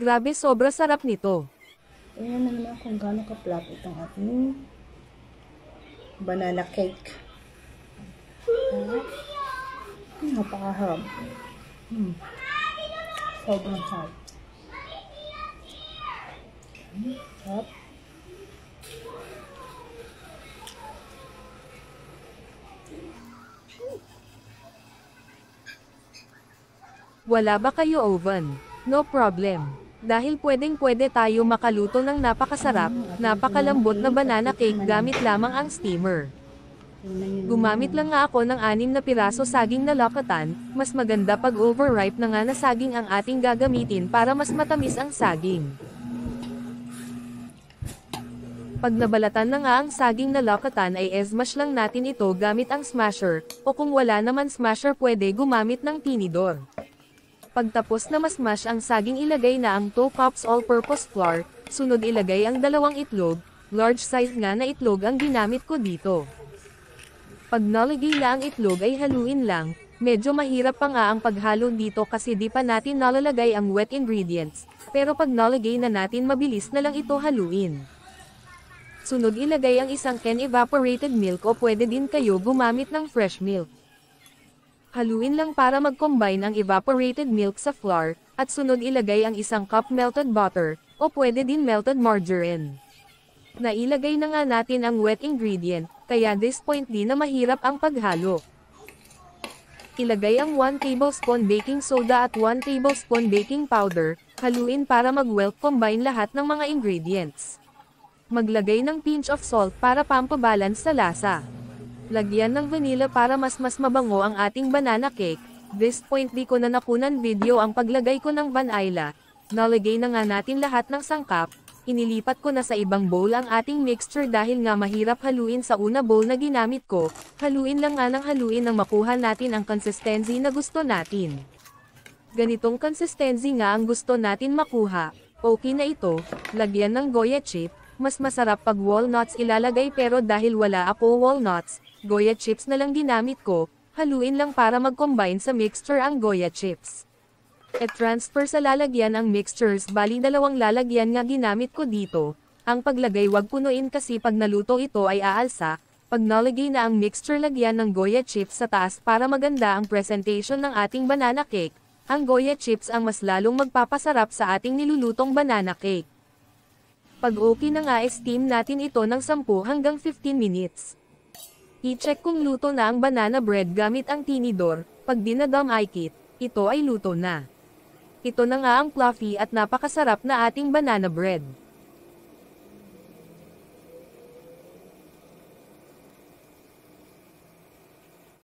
Grabe sobra sarap nito. Ayan na naman kung gaano ka-flat itong ating banana cake. Napakaharap. Sobrang sarap. Sarap. Wala ba kayo oven? No problem. Dahil pwedeng-pwede tayo makaluto ng napakasarap, napakalambot na banana cake gamit lamang ang steamer. Gumamit lang nga ako ng 6 na piraso saging na lokatan, mas maganda pag overripe na nga na saging ang ating gagamitin para mas matamis ang saging. Pag nabalatan na nga ang saging na lokatan ay smash lang natin ito gamit ang smasher, o kung wala naman smasher pwede gumamit ng tinidor. Pagtapos na masmash ang saging ilagay na ang 2 cups all-purpose flour, sunod ilagay ang 2 itlog, large size nga na itlog ang ginamit ko dito. Pag nalagay na ang itlog ay haluin lang, medyo mahirap pa nga ang paghalo dito kasi di pa natin nalalagay ang wet ingredients, pero pag nalagay na natin mabilis na lang ito haluin. Sunod ilagay ang 1 can evaporated milk o pwede din kayo gumamit ng fresh milk. Haluin lang para mag-combine ang evaporated milk sa flour, at sunod ilagay ang 1 cup melted butter, o pwede din melted margarine. Nailagay na nga natin ang wet ingredient, kaya this point di na mahirap ang paghalo. Ilagay ang 1 tablespoon baking soda at 1 tablespoon baking powder, haluin para mag-well combine lahat ng mga ingredients. Maglagay ng pinch of salt para pampabalance sa lasa. Lagyan ng vanilla para mas mabango ang ating banana cake. This point di ko na nakunan video ang paglagay ko ng vanilla. Nalagay na nga natin lahat ng sangkap. Inilipat ko na sa ibang bowl ang ating mixture dahil nga mahirap haluin sa una bowl na ginamit ko. Haluin lang nga ng haluin nang makuha natin ang consistency na gusto natin. Ganitong consistency nga ang gusto natin makuha. Okay na ito, lagyan ng Goya chip. Mas masarap pag walnuts ilalagay pero dahil wala ako walnuts, Goya chips na lang ginamit ko, haluin lang para mag-combine sa mixture ang Goya chips. E-transfer sa lalagyan ang mixtures bali 2 lalagyan nga ginamit ko dito. Ang paglagay wag punuin kasi pag naluto ito ay aalsa, pag nalagay na ang mixture lagyan ng Goya chips sa taas para maganda ang presentation ng ating banana cake. Ang Goya chips ang mas lalong magpapasarap sa ating nilulutong banana cake. Pag okay na nga steam natin ito ng 10 hanggang 15 minutes. I-check kung luto na ang banana bread gamit ang tinidor, pag dinadam kit, ito ay luto na. Ito na nga ang fluffy at napakasarap na ating banana bread.